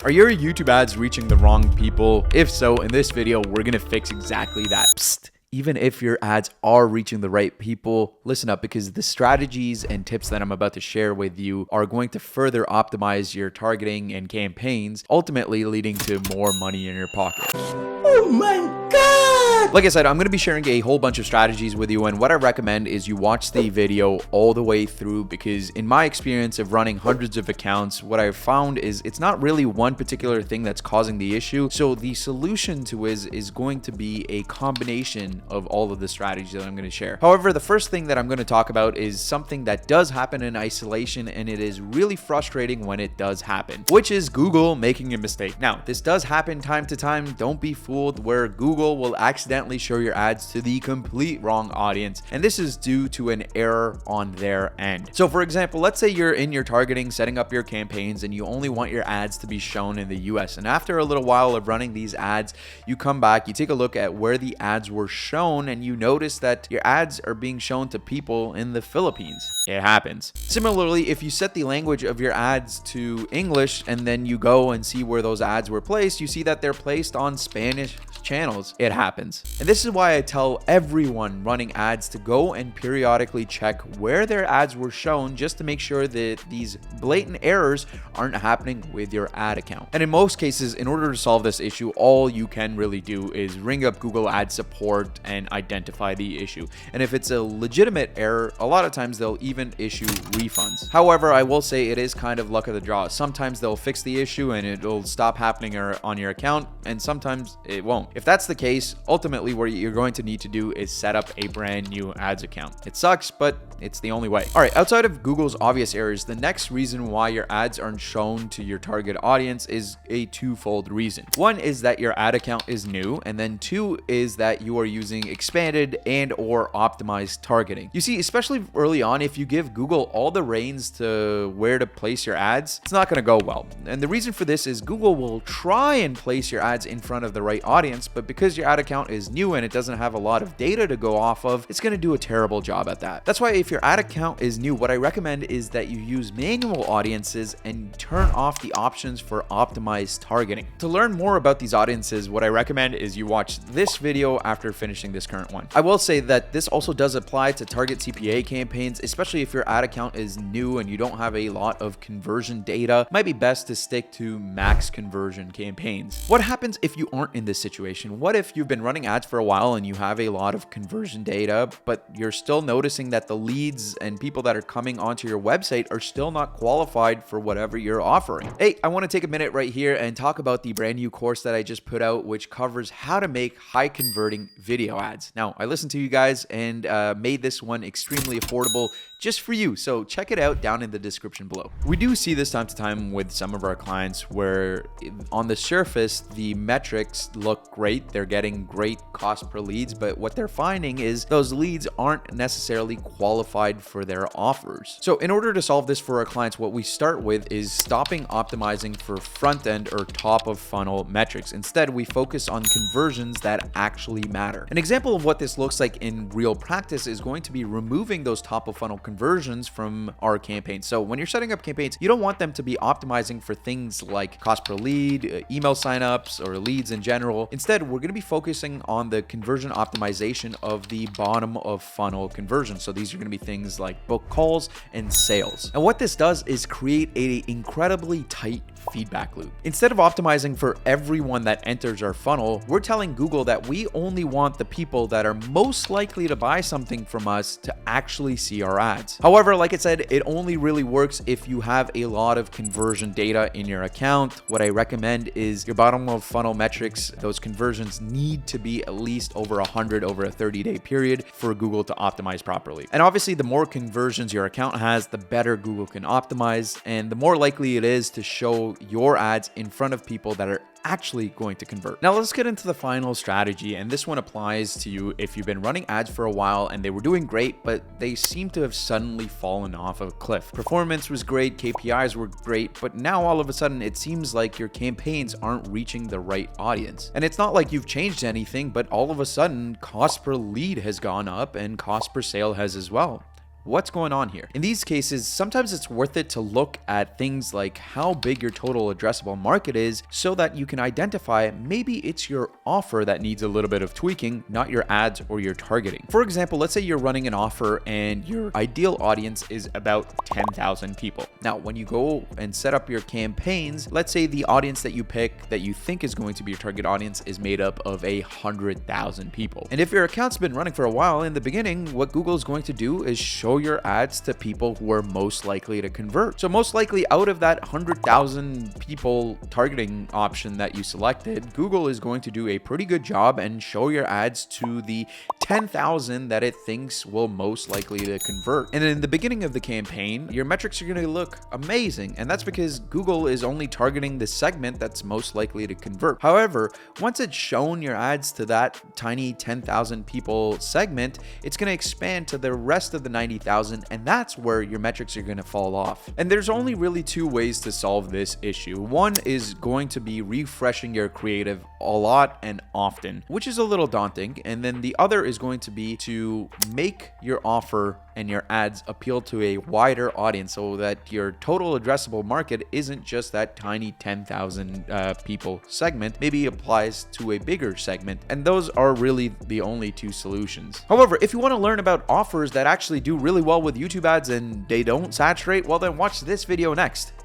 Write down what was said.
Are your YouTube ads reaching the wrong people? If so, in this video, we're gonna fix exactly that. Psst. Even if your ads are reaching the right people, listen up, because the strategies and tips that I'm about to share with you are going to further optimize your targeting and campaigns, ultimately leading to more money in your pocket. Oh my God! Like I said, I'm going to be sharing a whole bunch of strategies with you, and what I recommend is you watch the video all the way through, because in my experience of running hundreds of accounts, what I've found is it's not really one particular thing that's causing the issue. So the solution to is going to be a combination of all of the strategies that I'm going to share. However, the first thing that I'm going to talk about is something that does happen in isolation, and it is really frustrating when it does happen, which is Google making a mistake. Now, this does happen time to time. Don't be fooled where Google will accidentally show your ads to the complete wrong audience, and this is due to an error on their end. So for example, let's say you're in your targeting, setting up your campaigns, and you only want your ads to be shown in the US, and after a little while of running these ads, you come back, you take a look at where the ads were shown, and you notice that your ads are being shown to people in the Philippines. It happens. Similarly, if you set the language of your ads to English and then you go and see where those ads were placed, you see that they're placed on Spanish channels. It happens. And this is why I tell everyone running ads to go and periodically check where their ads were shown, just to make sure that these blatant errors aren't happening with your ad account. And in most cases, in order to solve this issue, all you can really do is ring up Google Ad support and identify the issue. And if it's a legitimate error, a lot of times they'll even issue refunds. However, I will say it is kind of luck of the draw. Sometimes they'll fix the issue and it'll stop happening on your account, and sometimes it won't. If that's the case, ultimately what you're going to need to do is set up a brand new ads account. It sucks, but it's the only way. All right, outside of Google's obvious errors, the next reason why your ads aren't shown to your target audience is a twofold reason. One is that your ad account is new, and then two is that you are using expanded and or optimized targeting. You see, especially early on, if you give Google all the reins to where to place your ads, it's not going to go well. And the reason for this is Google will try and place your ads in front of the right audience, but because your ad account is new and it doesn't have a lot of data to go off of, it's going to do a terrible job at that. That's why if your ad account is new, what I recommend is that you use manual audiences and turn off the options for optimized targeting. To learn more about these audiences, what I recommend is you watch this video after finishing this current one. I will say that this also does apply to target CPA campaigns, especially if your ad account is new and you don't have a lot of conversion data. It might be best to stick to max conversion campaigns. What happens if you aren't in this situation? What if you've been running ads for a while and you have a lot of conversion data, but you're still noticing that the leads and people that are coming onto your website are still not qualified for whatever you're offering? Hey, I want to take a minute right here and talk about the brand new course that I just put out, which covers how to make high converting video ads. Now, I listened to you guys and made this one extremely affordable just for you. So check it out down in the description below. We do see this time to time with some of our clients where on the surface, the metrics look great. They're getting great cost per leads, but what they're finding is those leads aren't necessarily qualified for their offers. So in order to solve this for our clients, what we start with is stopping optimizing for front end or top of funnel metrics. Instead, we focus on conversions that actually matter. An example of what this looks like in real practice is going to be removing those top of funnel conversions from our campaigns. So when you're setting up campaigns, you don't want them to be optimizing for things like cost per lead, email signups, or leads in general. Instead, we're going to be focusing on the conversion optimization of the bottom of funnel conversion. So these are going to be things like book calls and sales. And what this does is create an incredibly tight feedback loop. Instead of optimizing for everyone that enters our funnel, we're telling Google that we only want the people that are most likely to buy something from us to actually see our ads. However, like I said, it only really works if you have a lot of conversion data in your account. What I recommend is your bottom of funnel metrics, those conversions need to be at least over 100 over a 30-day period for Google to optimize properly. And obviously, the more conversions your account has, the better Google can optimize, and the more likely it is to show your ads in front of people that are actually going to convert. Now let's get into the final strategy, and this one applies to you if you've been running ads for a while and they were doing great, but they seem to have suddenly fallen off a cliff. Performance was great, KPIs were great, but now all of a sudden it seems like your campaigns aren't reaching the right audience. And it's not like you've changed anything, but all of a sudden cost per lead has gone up and cost per sale has as well. what's going on here? In these cases, sometimes it's worth it to look at things like how big your total addressable market is so that you can identify maybe it's your offer that needs a little bit of tweaking, not your ads or your targeting. For example, let's say you're running an offer and your ideal audience is about 10,000 people. Now, when you go and set up your campaigns, let's say the audience that you pick that you think is going to be your target audience is made up of 100,000 people. And if your account's been running for a while, in the beginning, what Google is going to do is show your ads to people who are most likely to convert. So most likely out of that 100,000 people targeting option that you selected, Google is going to do a pretty good job and show your ads to the 10,000 that it thinks will most likely to convert. And in the beginning of the campaign, your metrics are going to look amazing. And that's because Google is only targeting the segment that's most likely to convert. However, once it's shown your ads to that tiny 10,000 people segment, it's going to expand to the rest of the 90,000, and that's where your metrics are going to fall off. And there's only really two ways to solve this issue. One is going to be refreshing your creative a lot and often, which is a little daunting. And then the other is going to be to make your offer and your ads appeal to a wider audience so that your total addressable market isn't just that tiny 10,000 people segment, maybe applies to a bigger segment. And those are really the only two solutions. However, if you want to learn about offers that actually do really well with YouTube ads and they don't saturate, well then watch this video next.